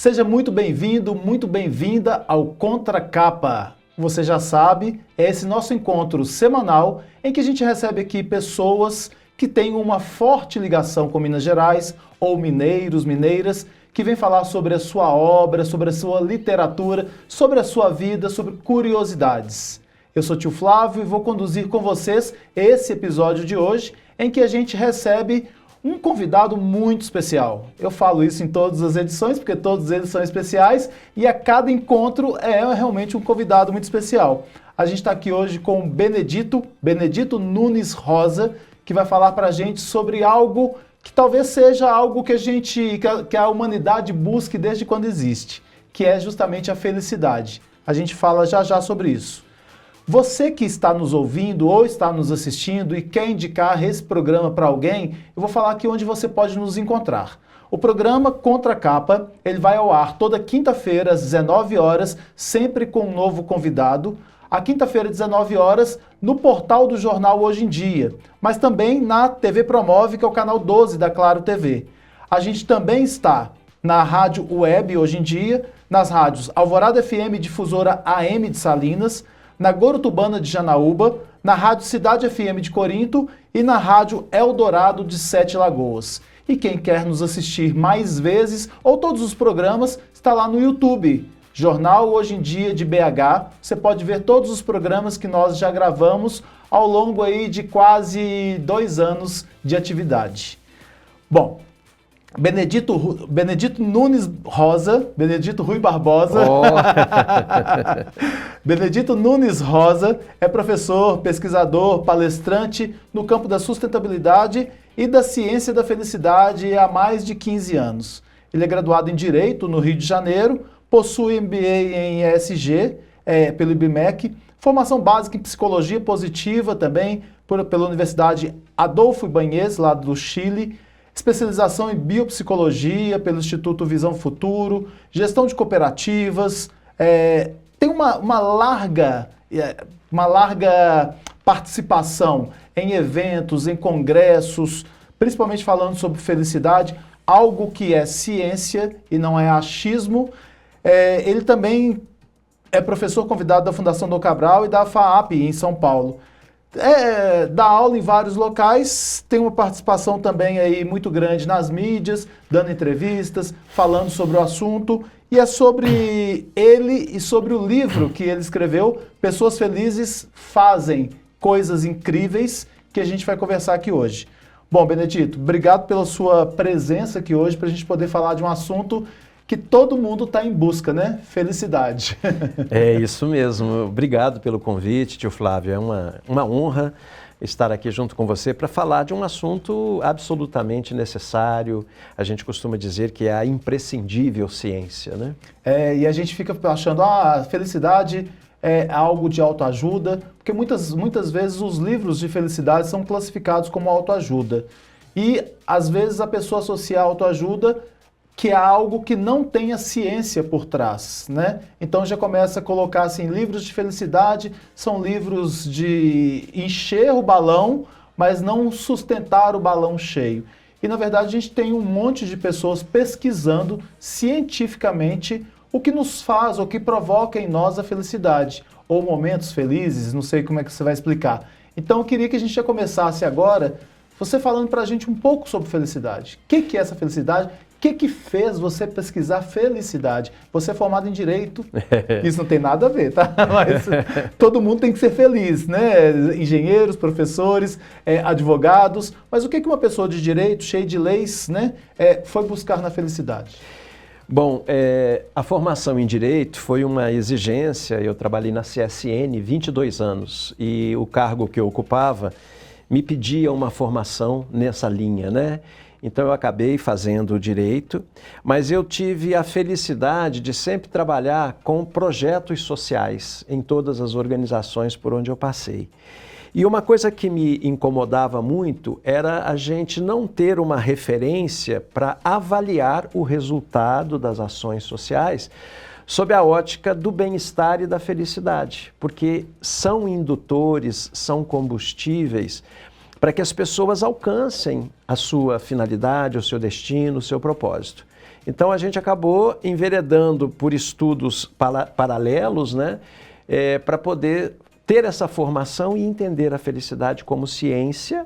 Seja muito bem-vindo, muito bem-vinda ao Contracapa. Você já sabe, é esse nosso encontro semanal em que a gente recebe aqui pessoas que têm uma forte ligação com Minas Gerais, ou mineiros, mineiras, que vêm falar sobre a sua obra, sobre a sua literatura, sobre a sua vida, sobre curiosidades. Eu sou Tio Flávio e vou conduzir com vocês esse episódio de hoje, em que a gente recebe um convidado muito especial. Eu falo isso em todas as edições, porque todos eles são especiais, e a cada encontro é realmente um convidado muito especial. A gente está aqui hoje com o Benedito Nunes Rosa, que vai falar para a gente sobre algo que talvez seja algo que a humanidade busque desde quando existe, que é justamente a felicidade. A gente fala já já sobre isso. Você que está nos ouvindo ou está nos assistindo e quer indicar esse programa para alguém, eu vou falar aqui onde você pode nos encontrar. O programa Contracapa, ele vai ao ar toda quinta-feira às 19 horas, sempre com um novo convidado. A quinta-feira, às 19 horas, no portal do jornal Hoje em Dia, mas também na TV Promove, que é o canal 12 da Claro TV. A gente também está na rádio web Hoje em Dia, nas rádios Alvorada FM Difusora AM de Salinas, na Gorotubana de Janaúba, na Rádio Cidade FM de Corinto e na Rádio Eldorado de Sete Lagoas. E quem quer nos assistir mais vezes ou todos os programas, está lá no YouTube, Jornal Hoje em Dia de BH. Você pode ver todos os programas que nós já gravamos ao longo aí de quase 2 anos de atividade. Bom, Benedito Nunes Rosa, Benedito Rui Barbosa. Oh. Benedito Nunes Rosa é professor, pesquisador, palestrante no campo da sustentabilidade e da ciência da felicidade há mais de 15 anos. Ele é graduado em Direito no Rio de Janeiro, possui MBA em ESG pelo IBMEC, formação básica em Psicologia Positiva também pela Universidade Adolfo Ibáñez, lá do Chile, especialização em biopsicologia pelo Instituto Visão Futuro, gestão de cooperativas, tem uma larga participação em eventos, em congressos, principalmente falando sobre felicidade, algo que é ciência e não é achismo. Ele também é professor convidado da Fundação Dom Cabral e da FAAP em São Paulo. Dá aula em vários locais, tem uma participação também aí muito grande nas mídias, dando entrevistas, falando sobre o assunto, e é sobre ele e sobre o livro que ele escreveu, Pessoas Felizes Fazem Coisas Incríveis, que a gente vai conversar aqui hoje. Bom, Benedito, obrigado pela sua presença aqui hoje, para a gente poder falar de um assunto que todo mundo está em busca, né? Felicidade. É isso mesmo. Obrigado pelo convite, tio Flávio. É uma honra estar aqui junto com você para falar de um assunto absolutamente necessário. A gente costuma dizer que é a imprescindível ciência, né? E a gente fica achando, a felicidade é algo de autoajuda, porque muitas vezes os livros de felicidade são classificados como autoajuda. E, às vezes, a pessoa associa a autoajuda que é algo que não tem a ciência por trás, né? Então já começa a colocar assim, livros de felicidade são livros de encher o balão, mas não sustentar o balão cheio. E na verdade a gente tem um monte de pessoas pesquisando cientificamente o que nos faz, o que provoca em nós a felicidade, ou momentos felizes, não sei como é que você vai explicar. Então eu queria que a gente já começasse agora, você falando pra gente um pouco sobre felicidade. O que é essa felicidade? O que fez você pesquisar felicidade? Você é formado em Direito, isso não tem nada a ver, tá? Mas todo mundo tem que ser feliz, né? Engenheiros, professores, advogados. Mas o que uma pessoa de Direito, cheia de leis, né, foi buscar na felicidade? Bom, a formação em Direito foi uma exigência. Eu trabalhei na CSN 22 anos e o cargo que eu ocupava me pedia uma formação nessa linha, né? Então eu acabei fazendo Direito, mas eu tive a felicidade de sempre trabalhar com projetos sociais em todas as organizações por onde eu passei. E uma coisa que me incomodava muito era a gente não ter uma referência para avaliar o resultado das ações sociais sob a ótica do bem-estar e da felicidade, porque são indutores, são combustíveis para que as pessoas alcancem a sua finalidade, o seu destino, o seu propósito. Então a gente acabou enveredando por estudos paralelos, né, para poder ter essa formação e entender a felicidade como ciência,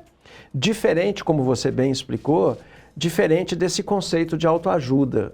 diferente, como você bem explicou, diferente desse conceito de autoajuda.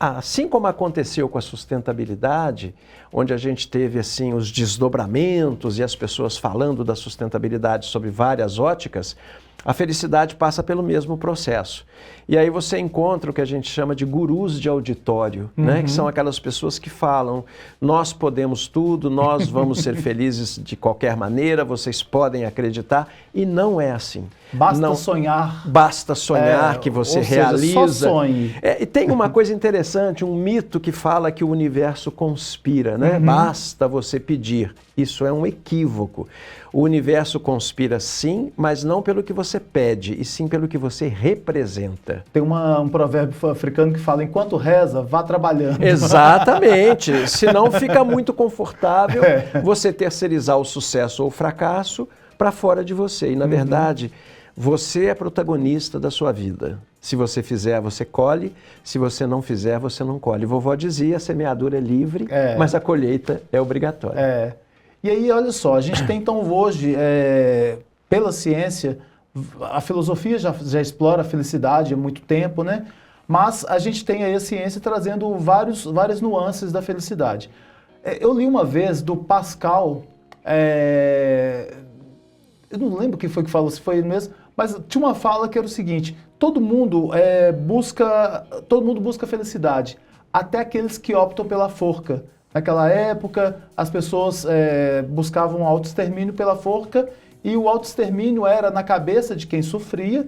Assim como aconteceu com a sustentabilidade, onde a gente teve assim os desdobramentos e as pessoas falando da sustentabilidade sobre várias óticas, a felicidade passa pelo mesmo processo. E aí você encontra o que a gente chama de gurus de auditório, né? Que são aquelas pessoas que falam, nós podemos tudo, nós vamos ser felizes de qualquer maneira, vocês podem acreditar, e não é assim. Basta sonhar. Basta sonhar que você realiza. Só sonhe. E tem uma coisa interessante, um mito que fala que o universo conspira, né? Basta você pedir. Isso é um equívoco. O universo conspira sim, mas não pelo que você pede, e sim pelo que você representa. Tem um provérbio africano que fala, enquanto reza, vá trabalhando. Exatamente. Senão fica muito confortável você terceirizar o sucesso ou o fracasso para fora de você. E, na verdade, você é protagonista da sua vida. Se você fizer, você colhe. Se você não fizer, você não colhe. Vovó dizia, a semeadura é livre, mas a colheita é obrigatória. E aí, olha só, a gente tem então hoje, pela ciência, a filosofia já explora a felicidade há muito tempo, né? Mas a gente tem aí a ciência trazendo várias nuances da felicidade. Eu li uma vez do Pascal, eu não lembro quem foi que falou, se foi ele mesmo, mas tinha uma fala que era o seguinte, todo mundo busca felicidade, até aqueles que optam pela forca. Naquela época, as pessoas buscavam o autoextermínio pela forca e o autoextermínio era, na cabeça de quem sofria,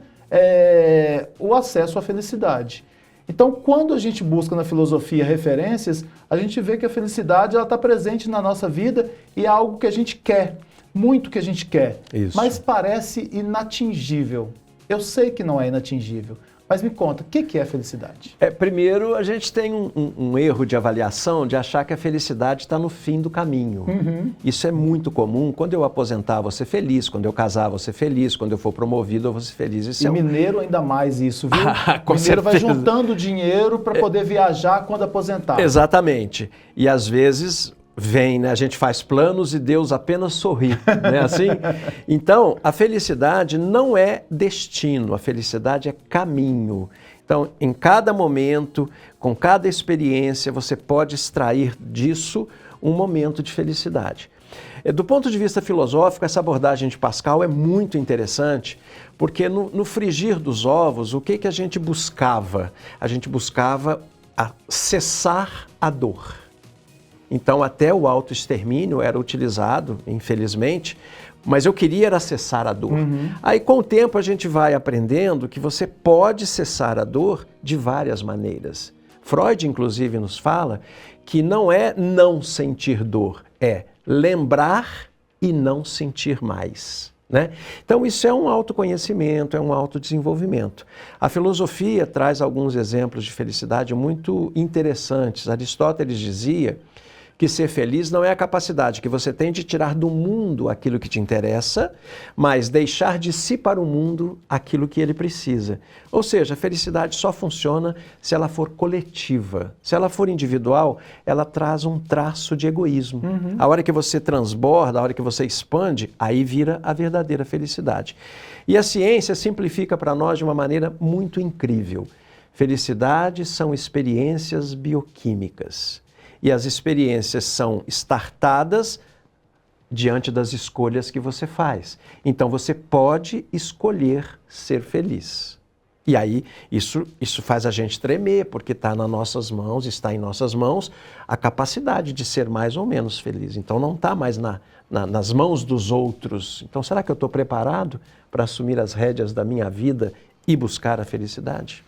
o acesso à felicidade. Então, quando a gente busca na filosofia referências, a gente vê que a felicidade está presente na nossa vida e é algo que a gente quer, muito que a gente quer, mas parece inatingível. Eu sei que não é inatingível. Mas me conta, o que é felicidade? Primeiro, a gente tem um erro de avaliação de achar que a felicidade está no fim do caminho. Isso é muito comum. Quando eu aposentar, vou ser feliz. Quando eu casar, vou ser feliz. Quando eu for promovido, eu vou ser feliz. Isso mineiro ainda mais isso, viu? Com mineiro certeza. Vai juntando dinheiro para poder viajar quando aposentar. Exatamente. E às vezes vem, né? A gente faz planos e Deus apenas sorri, não é assim? Então, a felicidade não é destino, a felicidade é caminho. Então, em cada momento, com cada experiência, você pode extrair disso um momento de felicidade. Do ponto de vista filosófico, essa abordagem de Pascal é muito interessante, porque no frigir dos ovos, o que a gente buscava? A gente buscava cessar a dor. Então, até o autoextermínio era utilizado, infelizmente, mas eu queria era cessar a dor. Aí, com o tempo, a gente vai aprendendo que você pode cessar a dor de várias maneiras. Freud, inclusive, nos fala que não é não sentir dor, é lembrar e não sentir mais. Né? Então, isso é um autoconhecimento, é um autodesenvolvimento. A filosofia traz alguns exemplos de felicidade muito interessantes. Aristóteles dizia que ser feliz não é a capacidade que você tem de tirar do mundo aquilo que te interessa, mas deixar de si para o mundo aquilo que ele precisa. Ou seja, a felicidade só funciona se ela for coletiva. Se ela for individual, ela traz um traço de egoísmo. A hora que você transborda, a hora que você expande, aí vira a verdadeira felicidade. E a ciência simplifica para nós de uma maneira muito incrível. Felicidade são experiências bioquímicas. E as experiências são startadas diante das escolhas que você faz. Então, você pode escolher ser feliz. E aí, isso faz a gente tremer, porque está nas nossas mãos, está em nossas mãos a capacidade de ser mais ou menos feliz. Então, não está mais nas mãos dos outros. Então, será que eu estou preparado para assumir as rédeas da minha vida e buscar a felicidade?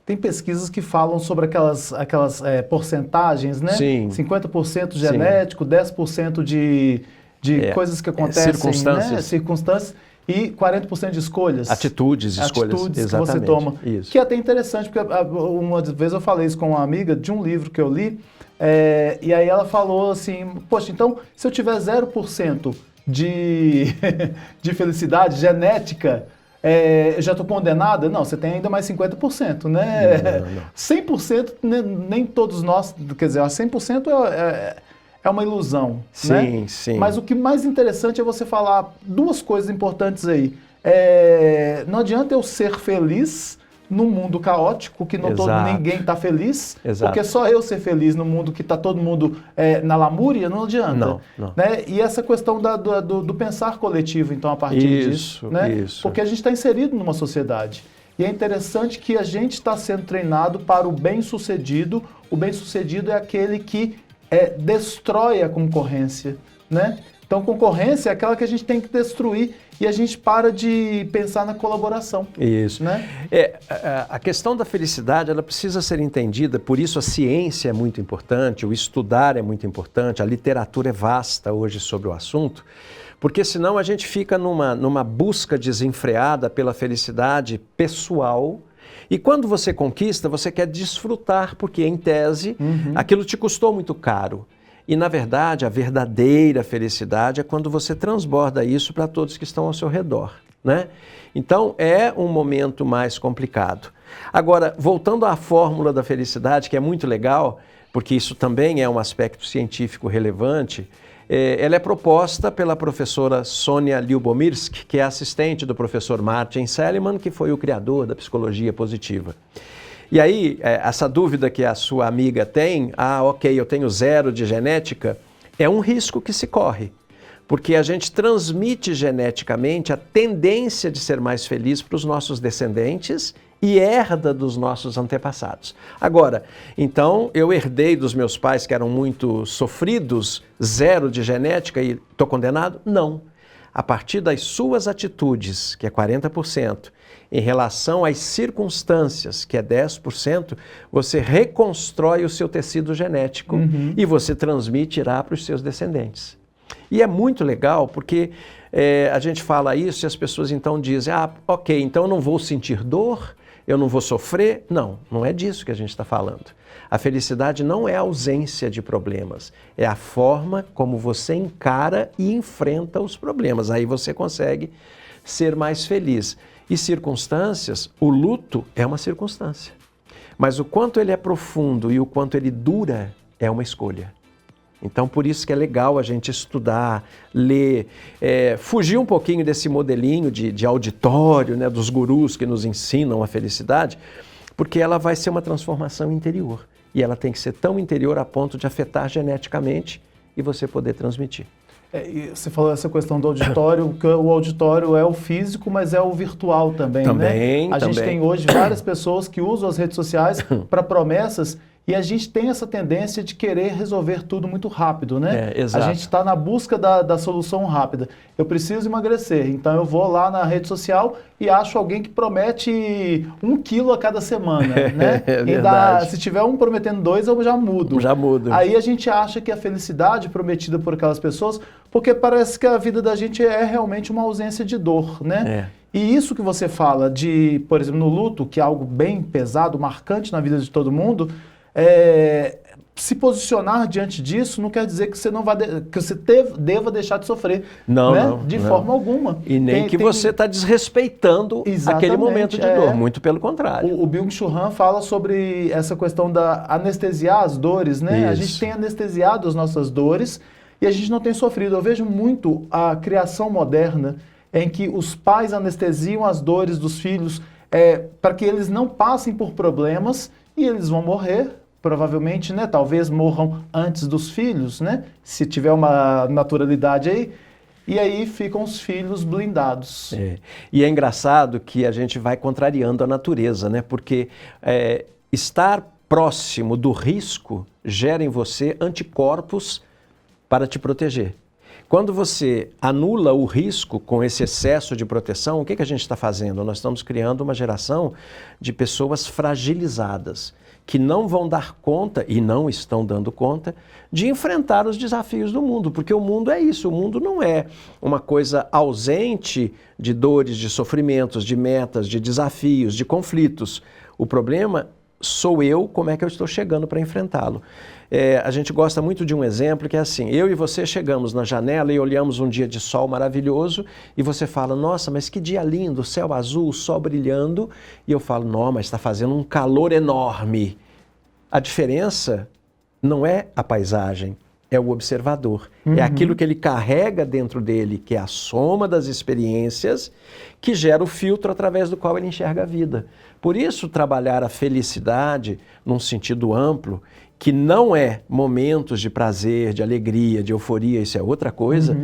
Tem pesquisas que falam sobre aquelas porcentagens, né? Sim. 50% genético, 10% de coisas que acontecem, circunstâncias. Né? Circunstâncias, e 40% de escolhas. Atitudes, escolhas. Atitudes Exatamente. Que você toma. Isso. Que é até interessante, porque uma vez eu falei isso com uma amiga de um livro que eu li, e aí ela falou assim, poxa, então se eu tiver 0% de felicidade genética, eu já estou condenada? Não, você tem ainda mais 50%, né? Não. 100%, nem todos nós, quer dizer, 100% é uma ilusão, Sim, né? sim. Mas o que mais interessante é você falar duas coisas importantes aí. Não adianta eu ser feliz num mundo caótico, que ninguém está feliz, Exato. porque só eu ser feliz no mundo que está todo mundo na lamúria, não adianta. Não. Né? E essa questão do pensar coletivo, então, a partir disso. Né? Isso. Porque a gente está inserido numa sociedade. E é interessante que a gente está sendo treinado para o bem-sucedido. O bem-sucedido é aquele que destrói a concorrência, né? Então, concorrência é aquela que a gente tem que destruir e a gente para de pensar na colaboração. Isso. Né? A questão da felicidade, ela precisa ser entendida, por isso a ciência é muito importante, o estudar é muito importante, a literatura é vasta hoje sobre o assunto, porque senão a gente fica numa busca desenfreada pela felicidade pessoal. E quando você conquista, você quer desfrutar, porque em tese, aquilo te custou muito caro. E, na verdade, a verdadeira felicidade é quando você transborda isso para todos que estão ao seu redor, né? Então, é um momento mais complicado. Agora, voltando à fórmula da felicidade, que é muito legal, porque isso também é um aspecto científico relevante, ela é proposta pela professora Sônia Lyubomirsky, que é assistente do professor Martin Seligman, que foi o criador da psicologia positiva. E aí, essa dúvida que a sua amiga tem, ok, eu tenho 0 de genética, é um risco que se corre, porque a gente transmite geneticamente a tendência de ser mais feliz para os nossos descendentes e herda dos nossos antepassados. Agora, então, eu herdei dos meus pais que eram muito sofridos, 0 de genética e estou condenado? Não. A partir das suas atitudes, que é 40%, em relação às circunstâncias, que é 10%, você reconstrói o seu tecido genético e você transmite irá para os seus descendentes. E é muito legal porque a gente fala isso e as pessoas então dizem, ok, então eu não vou sentir dor, eu não vou sofrer. Não, não é disso que a gente está falando. A felicidade não é a ausência de problemas, é a forma como você encara e enfrenta os problemas. Aí você consegue ser mais feliz. E circunstâncias, o luto é uma circunstância. Mas o quanto ele é profundo e o quanto ele dura é uma escolha. Então, por isso que é legal a gente estudar, ler, fugir um pouquinho desse modelinho de auditório, né, dos gurus que nos ensinam a felicidade, porque ela vai ser uma transformação interior. E ela tem que ser tão interior a ponto de afetar geneticamente e você poder transmitir. E você falou essa questão do auditório, que o auditório é o físico, mas é o virtual também, né? A gente tem hoje várias pessoas que usam as redes sociais para promessas e a gente tem essa tendência de querer resolver tudo muito rápido, né? Exato. A gente está na busca da solução rápida. Eu preciso emagrecer, então eu vou lá na rede social e acho alguém que promete 1 quilo a cada semana, né? Se tiver um prometendo 2, eu já mudo. Já mudo. Aí a gente acha que a felicidade prometida por aquelas pessoas, porque parece que a vida da gente é realmente uma ausência de dor, né? E isso que você fala de, por exemplo, no luto, que é algo bem pesado, marcante na vida de todo mundo, se posicionar diante disso não quer dizer que você não deva deixar de sofrer. Não, né? não. De forma alguma. E nem você está desrespeitando aquele momento de dor, muito pelo contrário. O Byung-Chul Han fala sobre essa questão da anestesiar as dores, né? Isso. A gente tem anestesiado as nossas dores e a gente não tem sofrido. Eu vejo muito a criação moderna em que os pais anestesiam as dores dos filhos para que eles não passem por problemas e eles vão morrer. Provavelmente, né? Talvez morram antes dos filhos, né? Se tiver uma naturalidade aí. E aí ficam os filhos blindados. E é engraçado que a gente vai contrariando a natureza, né? Porque estar próximo do risco gera em você anticorpos para te proteger. Quando você anula o risco com esse excesso de proteção, o que a gente está fazendo? Nós estamos criando uma geração de pessoas fragilizadas, que não vão dar conta, e não estão dando conta, de enfrentar os desafios do mundo, porque o mundo é isso, o mundo não é uma coisa ausente de dores, de sofrimentos, de metas, de desafios, de conflitos. O problema sou eu, como é que eu estou chegando para enfrentá-lo. A gente gosta muito de um exemplo que é assim, eu e você chegamos na janela e olhamos um dia de sol maravilhoso e você fala, nossa, mas que dia lindo, céu azul, sol brilhando, e eu falo, não, mas está fazendo um calor enorme. A diferença não é a paisagem, é o observador. É aquilo que ele carrega dentro dele, que é a soma das experiências, que gera o filtro através do qual ele enxerga a vida. Por isso, trabalhar a felicidade num sentido amplo, que não é momentos de prazer, de alegria, de euforia, isso é outra coisa,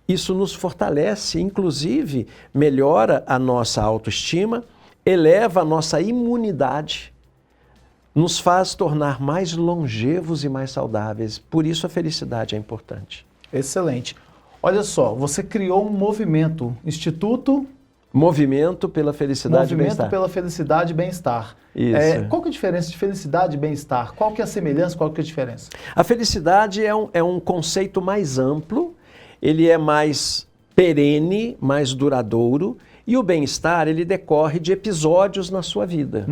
isso nos fortalece, inclusive melhora a nossa autoestima, eleva a nossa imunidade, nos faz tornar mais longevos e mais saudáveis. Por isso a felicidade é importante. Excelente. Olha só, você criou um movimento, Movimento pela Felicidade e Bem-Estar. Movimento pela Felicidade e Bem-Estar. Isso. Qual que é a diferença de felicidade e bem-estar? Qual que é a semelhança, qual que é a diferença? A felicidade é um conceito mais amplo, ele é mais perene, mais duradouro, e o bem-estar, ele decorre de episódios na sua vida.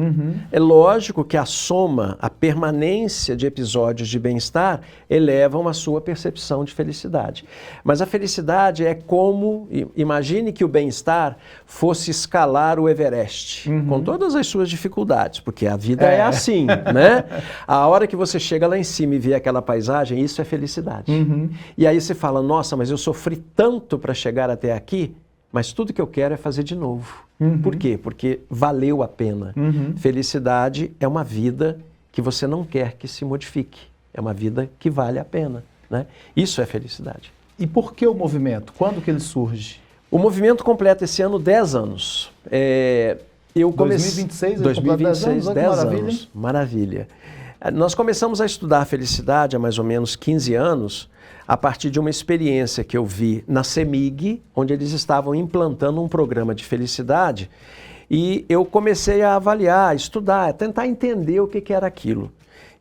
É lógico que a soma, a permanência de episódios de bem-estar elevam a sua percepção de felicidade. Mas a felicidade é como, imagine que o bem-estar fosse escalar o Everest, com todas as suas dificuldades, porque a vida é assim, né? A hora que você chega lá em cima e vê aquela paisagem, isso é felicidade. E aí você fala, nossa, mas eu sofri tanto para chegar até aqui, mas tudo que eu quero é fazer de novo. Por quê? Porque valeu a pena. Felicidade é uma vida que você não quer que se modifique. É uma vida que vale a pena, né? Isso é felicidade. E por que o movimento? Quando que ele surge? O movimento completa esse ano 10 anos. 2026, 2026, 10 maravilha. anos. Maravilha. Nós começamos a estudar felicidade há mais ou menos 15 anos, a partir de uma experiência que eu vi na CEMIG, onde eles estavam implantando um programa de felicidade, e eu comecei a avaliar, a estudar, a tentar entender o que era aquilo.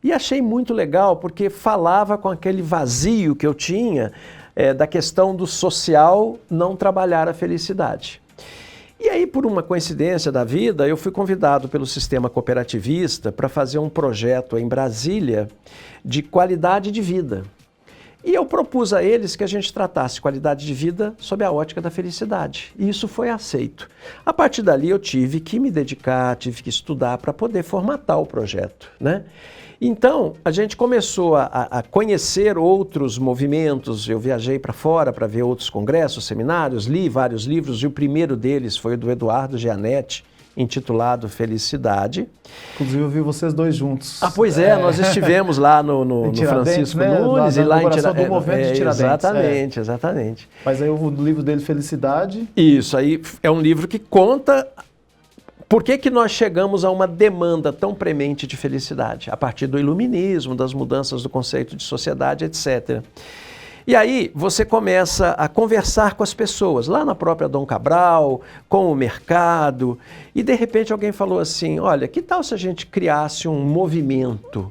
E achei muito legal, porque falava com aquele vazio que eu tinha da questão do social não trabalhar a felicidade. E aí, por uma coincidência da vida, eu fui convidado pelo sistema cooperativista para fazer um projeto em Brasília de qualidade de vida. E eu propus a eles que a gente tratasse qualidade de vida sob a ótica da felicidade. E isso foi aceito. A partir dali eu tive que me dedicar, tive que estudar para poder formatar o projeto, né? Então, a gente começou a conhecer outros movimentos. Eu viajei para fora para ver outros congressos, seminários, li vários livros, e o primeiro deles foi o do Eduardo Gianetti, intitulado Felicidade. Inclusive eu vi vocês dois juntos. Pois é, nós estivemos lá no Francisco Nunes e lá em do movimento de Tiradentes. Exatamente. Mas aí o livro dele, Felicidade... Isso, aí é um livro que conta por que nós chegamos a uma demanda tão premente de felicidade, a partir do iluminismo, das mudanças do conceito de sociedade, etc. E aí você começa a conversar com as pessoas, lá na própria Dom Cabral, com o mercado, e de repente alguém falou assim, olha, que tal se a gente criasse um movimento,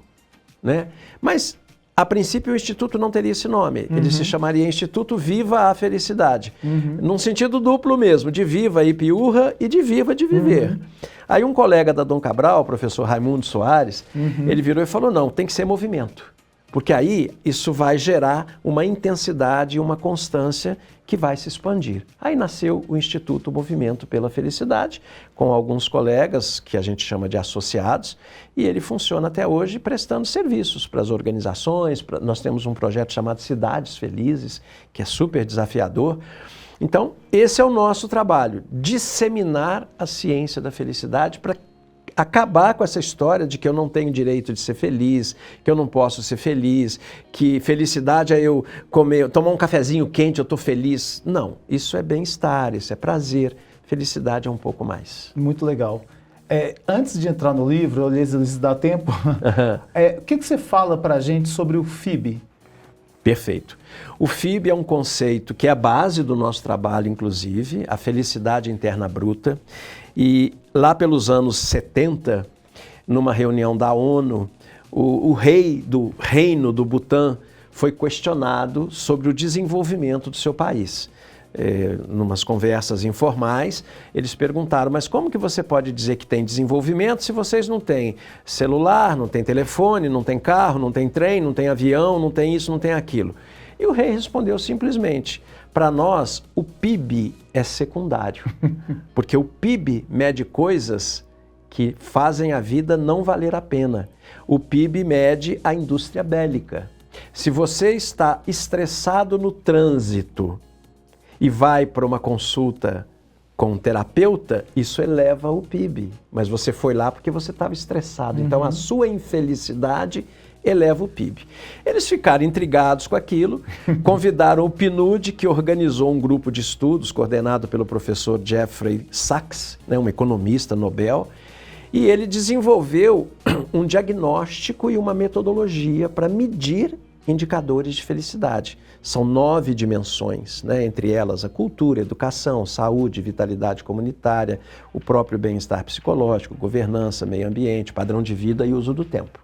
né? Mas, a princípio, o Instituto não teria esse nome, ele se chamaria Instituto Viva a Felicidade, num sentido duplo mesmo, de viva e piurra e de viva de viver. Aí um colega da Dom Cabral, o professor Raimundo Soares, ele virou e falou, não, tem que ser movimento. Porque aí isso vai gerar uma intensidade e uma constância que vai se expandir. Aí nasceu o Instituto Movimento pela Felicidade, com alguns colegas que a gente chama de associados, e ele funciona até hoje prestando serviços para as organizações. Nós temos um projeto chamado Cidades Felizes, que é super desafiador. Então, esse é o nosso trabalho, disseminar a ciência da felicidade para acabar com essa história de que eu não tenho direito de ser feliz, que eu não posso ser feliz, que felicidade é eu tomar um cafezinho quente, eu estou feliz. Não, isso é bem-estar, isso é prazer. Felicidade é um pouco mais. Muito legal. Antes de entrar no livro, se dá tempo, o que você fala para a gente sobre o FIB? Perfeito. O FIB é um conceito que é a base do nosso trabalho, inclusive, a felicidade interna bruta. E lá pelos anos 70, numa reunião da ONU, o rei do reino do Butã foi questionado sobre o desenvolvimento do seu país. numas conversas informais, eles perguntaram, mas como que você pode dizer que tem desenvolvimento se vocês não têm celular, não têm telefone, não têm carro, não têm trem, não têm avião, não tem isso, não tem aquilo? E o rei respondeu simplesmente, para nós o PIB é secundário, porque o PIB mede coisas que fazem a vida não valer a pena. O PIB mede a indústria bélica. Se você está estressado no trânsito e vai para uma consulta com um terapeuta, isso eleva o PIB. Mas você foi lá porque você estava estressado. Então, a sua infelicidade eleva o PIB. Eles ficaram intrigados com aquilo, convidaram o PNUD, que organizou um grupo de estudos coordenado pelo professor Jeffrey Sachs, um economista Nobel, e ele desenvolveu um diagnóstico e uma metodologia para medir indicadores de felicidade. São 9 dimensões, entre elas a cultura, a educação, saúde, vitalidade comunitária, o próprio bem-estar psicológico, governança, meio ambiente, padrão de vida e uso do tempo.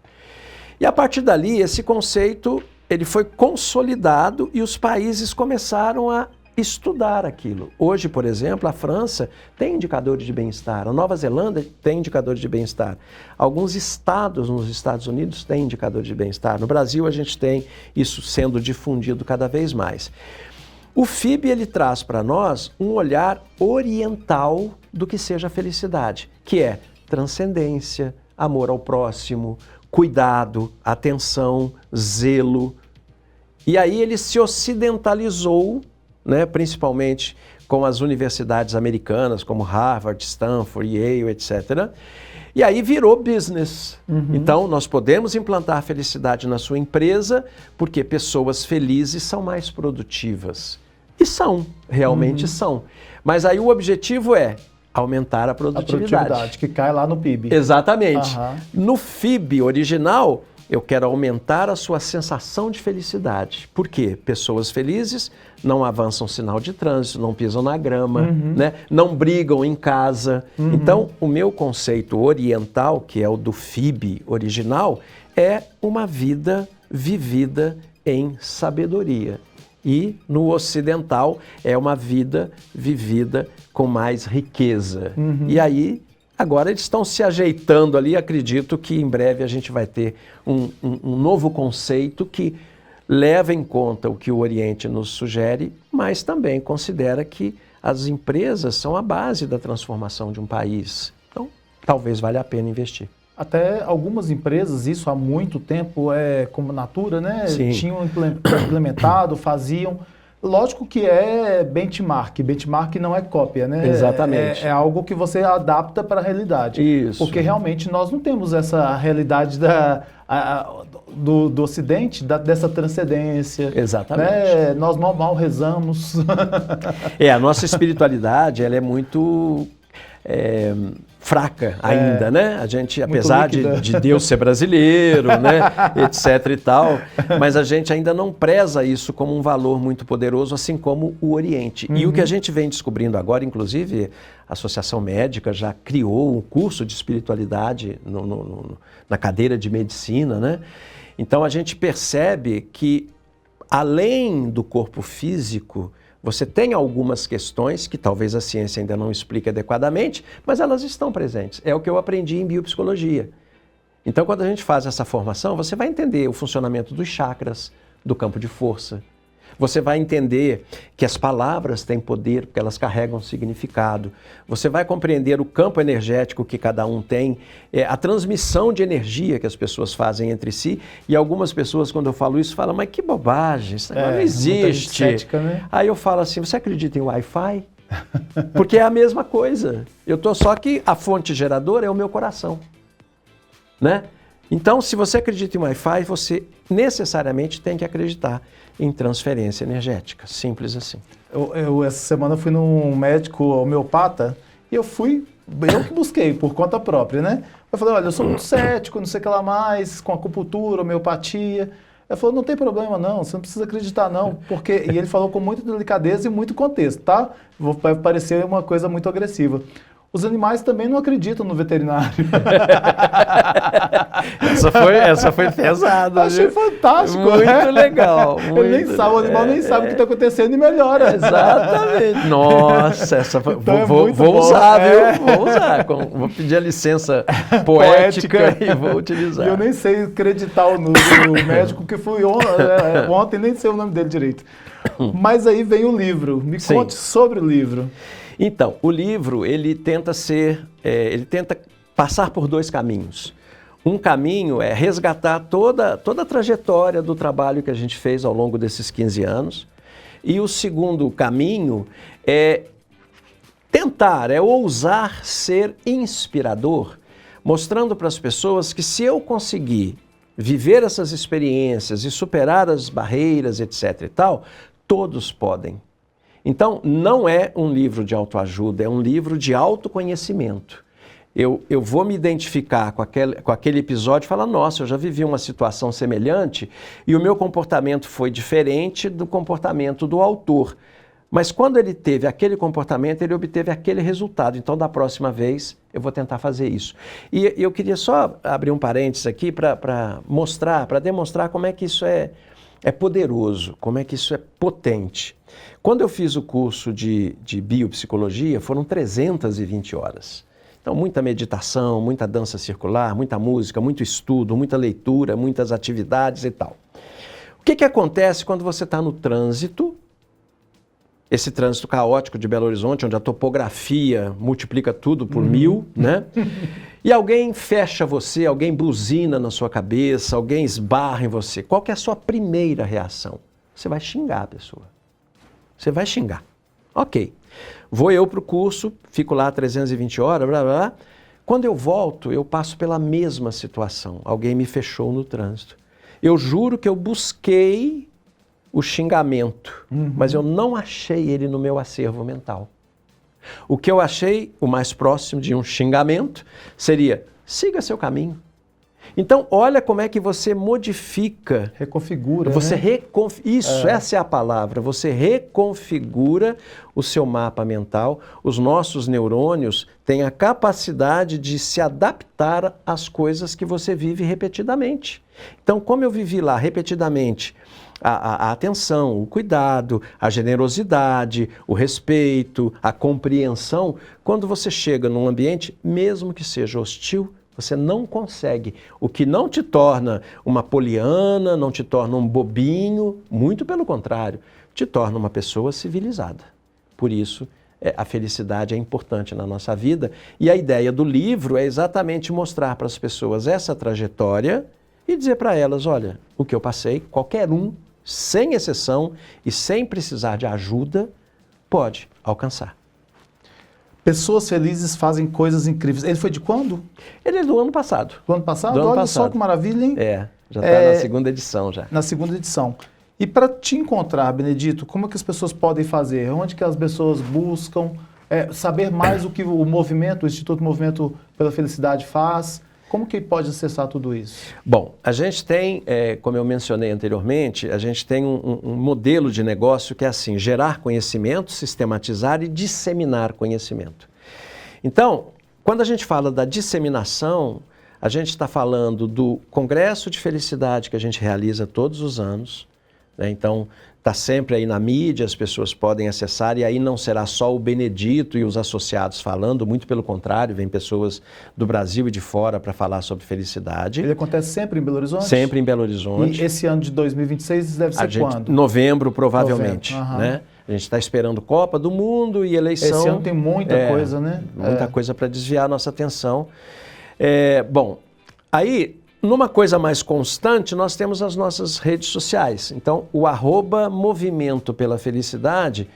E a partir dali, esse conceito ele foi consolidado e os países começaram a estudar aquilo. Hoje, por exemplo, a França tem indicadores de bem-estar, a Nova Zelândia tem indicadores de bem-estar, alguns estados nos Estados Unidos têm indicadores de bem-estar, no Brasil a gente tem isso sendo difundido cada vez mais. O FIB ele traz para nós um olhar oriental do que seja a felicidade, que é transcendência, amor ao próximo, cuidado, atenção, zelo. E aí ele se ocidentalizou, principalmente com as universidades americanas, como Harvard, Stanford, Yale, etc. E aí virou business. Então, nós podemos implantar felicidade na sua empresa, porque pessoas felizes são mais produtivas. E são, realmente são. Mas aí o objetivo é aumentar a produtividade. A produtividade, que cai lá no PIB. Exatamente. No FIB original, eu quero aumentar a sua sensação de felicidade. Por quê? Pessoas felizes não avançam sinal de trânsito, não pisam na grama, não brigam em casa. Então, o meu conceito oriental, que é o do FIB original, é uma vida vivida em sabedoria. E no ocidental é uma vida vivida com mais riqueza. E aí, agora eles estão se ajeitando ali, acredito que em breve a gente vai ter um novo conceito que leva em conta o que o Oriente nos sugere, mas também considera que as empresas são a base da transformação de um país. Então, talvez valha a pena investir. Até algumas empresas, isso há muito tempo, como a Natura, Sim. Tinham implementado, faziam. Lógico que é benchmark. Benchmark não é cópia, Exatamente. É algo que você adapta para a realidade. Isso. Porque realmente nós não temos essa realidade do Ocidente, dessa transcendência. Exatamente. Nós mal rezamos. A nossa espiritualidade ela é muito fraca ainda, A gente, apesar de Deus ser brasileiro, etc e tal, mas a gente ainda não preza isso como um valor muito poderoso, assim como o Oriente. E o que a gente vem descobrindo agora, inclusive, a Associação Médica já criou um curso de espiritualidade na cadeira de medicina, Então a gente percebe que, além do corpo físico, você tem algumas questões que talvez a ciência ainda não explique adequadamente, mas elas estão presentes. É o que eu aprendi em biopsicologia. Então, quando a gente faz essa formação, você vai entender o funcionamento dos chakras, do campo de força. Você vai entender que as palavras têm poder, porque elas carregam significado. Você vai compreender o campo energético que cada um tem, a transmissão de energia que as pessoas fazem entre si. E algumas pessoas, quando eu falo isso, falam, mas que bobagem, isso não existe. Cética, Aí eu falo assim, você acredita em Wi-Fi? Porque é a mesma coisa. Só que a fonte geradora é o meu coração. Então, se você acredita em Wi-Fi, você necessariamente tem que acreditar em transferência energética. Simples assim. Eu essa semana fui num médico homeopata e eu que busquei por conta própria, Eu falei, olha, eu sou muito cético, não sei o que lá mais, com acupuntura, homeopatia. Ele falou, não tem problema não, você não precisa acreditar não, porque... E ele falou com muita delicadeza e muito contexto, tá? Vai parecer uma coisa muito agressiva. os animais também não acreditam no veterinário. Essa foi pesada. Achei fantástico. Muito legal. Ele nem sabe, o animal nem sabe o que está acontecendo e melhora. Exatamente. Nossa, essa foi, Então vou usar, viu? Vou usar. Vou pedir a licença poética e vou utilizar. E eu nem sei acreditar no médico que fui ontem, nem sei o nome dele direito. Mas aí vem o livro. Me conte sobre o livro. Então, o livro, ele tenta passar por dois caminhos. Um caminho é resgatar toda a trajetória do trabalho que a gente fez ao longo desses 15 anos. E o segundo caminho é ousar ser inspirador, mostrando para as pessoas que se eu conseguir viver essas experiências e superar as barreiras, etc. e tal, todos podem. Então, não é um livro de autoajuda, é um livro de autoconhecimento. Eu vou me identificar com aquele episódio e falar, nossa, eu já vivi uma situação semelhante e o meu comportamento foi diferente do comportamento do autor. Mas quando ele teve aquele comportamento, ele obteve aquele resultado. Então, da próxima vez, eu vou tentar fazer isso. E eu queria só abrir um parênteses aqui para demonstrar como é que isso é poderoso, como é que isso é potente. Quando eu fiz o curso de biopsicologia, foram 320 horas. Então, muita meditação, muita dança circular, muita música, muito estudo, muita leitura, muitas atividades e tal. O que acontece quando você está no trânsito, esse trânsito caótico de Belo Horizonte, onde a topografia multiplica tudo por 1000, né? E alguém fecha você, alguém buzina na sua cabeça, alguém esbarra em você. Qual que é a sua primeira reação? Você vai xingar a pessoa. Você vai xingar. Ok. Vou eu para o curso, fico lá 320 horas, blá, blá, blá. Quando eu volto, eu passo pela mesma situação. Alguém me fechou no trânsito. Eu juro que eu busquei o xingamento, mas eu não achei ele no meu acervo mental. O que eu achei, o mais próximo de um xingamento, seria, siga seu caminho. Então, olha como é que você modifica. Reconfigura, você né? Essa é a palavra. Você reconfigura o seu mapa mental. Os nossos neurônios têm a capacidade de se adaptar às coisas que você vive repetidamente. Então, como eu vivi lá repetidamente, a atenção, o cuidado, a generosidade, o respeito, a compreensão, quando você chega num ambiente, mesmo que seja hostil, você não consegue. O que não te torna uma poliana, não te torna um bobinho, muito pelo contrário, te torna uma pessoa civilizada. Por isso, a felicidade é importante na nossa vida. E a ideia do livro é exatamente mostrar para as pessoas essa trajetória e dizer para elas, olha, o que eu passei, qualquer um, sem exceção e sem precisar de ajuda, pode alcançar. Pessoas felizes fazem coisas incríveis. Ele foi de quando? Ele é do ano passado. Do ano passado? Do ano Olha passado. só que maravilha, hein? Já está na segunda edição já. Na segunda edição. E para te encontrar, Benedito, como é que as pessoas podem fazer? Onde que as pessoas buscam saber mais o que o movimento, o Instituto Movimento pela Felicidade faz? Como que pode acessar tudo isso? Bom, a gente tem, como eu mencionei anteriormente, a gente tem um modelo de negócio que é assim, gerar conhecimento, sistematizar e disseminar conhecimento. Então, quando a gente fala da disseminação, a gente está falando do Congresso de Felicidade que a gente realiza todos os anos, né? Então, está sempre aí na mídia, as pessoas podem acessar e aí não será só o Benedito e os associados falando, muito pelo contrário, vem pessoas do Brasil e de fora para falar sobre felicidade. Ele acontece sempre em Belo Horizonte? Sempre em Belo Horizonte. E esse ano de 2026 deve ser quando? Novembro, provavelmente. Novembro, né? A gente está esperando Copa do Mundo e eleição. Esse ano tem muita coisa, né? Muita coisa para desviar a nossa atenção. Bom, aí... Numa coisa mais constante, nós temos as nossas redes sociais. Então, o @Movimento pela Felicidade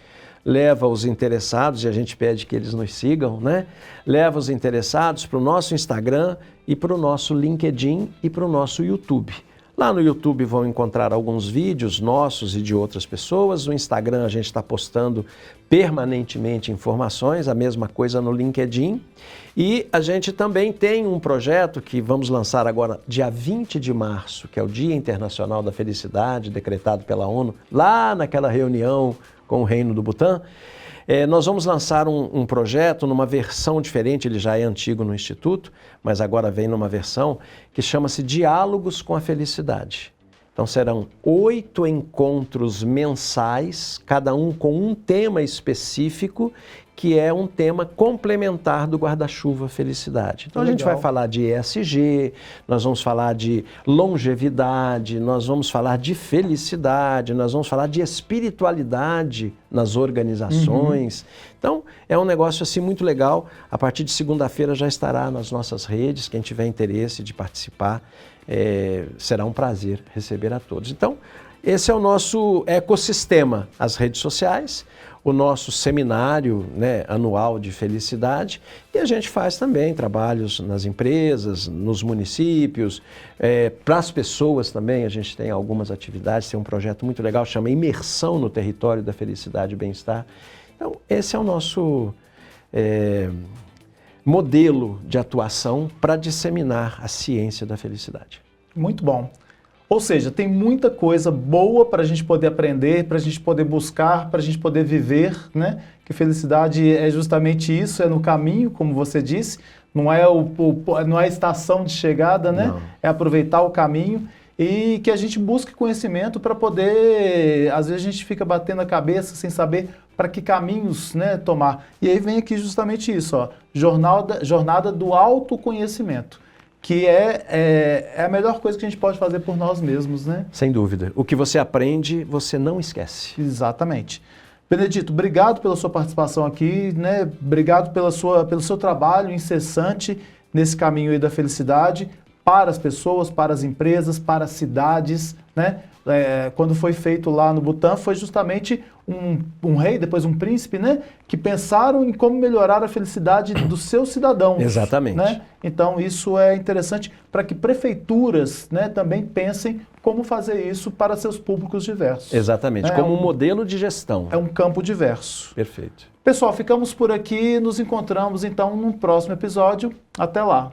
leva os interessados, e a gente pede que eles nos sigam, né? Leva os interessados para o nosso Instagram e para o nosso LinkedIn e para o nosso YouTube. Lá no YouTube vão encontrar alguns vídeos nossos e de outras pessoas. No Instagram a gente está postando permanentemente informações, a mesma coisa no LinkedIn. E a gente também tem um projeto que vamos lançar agora, dia 20 de março, que é o Dia Internacional da Felicidade, decretado pela ONU, lá naquela reunião com o Reino do Butã. Nós vamos lançar um projeto numa versão diferente, ele já é antigo no Instituto, mas agora vem numa versão que chama-se Diálogos com a Felicidade. Então serão 8 encontros mensais, cada um com um tema específico, que é um tema complementar do guarda-chuva felicidade. Então a gente vai falar de ESG, nós vamos falar de longevidade, nós vamos falar de felicidade, nós vamos falar de espiritualidade nas organizações. Então é um negócio assim muito legal. A partir de segunda-feira já estará nas nossas redes. Quem tiver interesse de participar, será um prazer receber a todos. Então esse é o nosso ecossistema, as redes sociais, o nosso seminário, né, anual de felicidade, e a gente faz também trabalhos nas empresas, nos municípios, para as pessoas também. A gente tem algumas atividades, tem um projeto muito legal, chama Imersão no Território da Felicidade e Bem-Estar. Então esse é o nosso modelo de atuação para disseminar a ciência da felicidade. Muito bom. Ou seja, tem muita coisa boa para a gente poder aprender, para a gente poder buscar, para a gente poder viver, né? Que felicidade é justamente isso, é no caminho, como você disse, não é a estação de chegada, né? Não. É aproveitar o caminho e que a gente busque conhecimento para poder, às vezes a gente fica batendo a cabeça sem saber para que caminhos, né, tomar. E aí vem aqui justamente isso, ó, jornada do autoconhecimento, que é a melhor coisa que a gente pode fazer por nós mesmos, né? Sem dúvida. O que você aprende, você não esquece. Exatamente. Benedito, obrigado pela sua participação aqui, né? Obrigado pelo seu trabalho incessante nesse caminho aí da felicidade para as pessoas, para as empresas, para as cidades, né? Quando foi feito lá no Butã, foi justamente um rei, depois um príncipe, né? Que pensaram em como melhorar a felicidade dos seus cidadãos. Exatamente. Né? Então isso é interessante para que prefeituras, né, também pensem como fazer isso para seus públicos diversos. Exatamente, como um modelo de gestão. É um campo diverso. Perfeito. Pessoal, ficamos por aqui, nos encontramos então num próximo episódio. Até lá.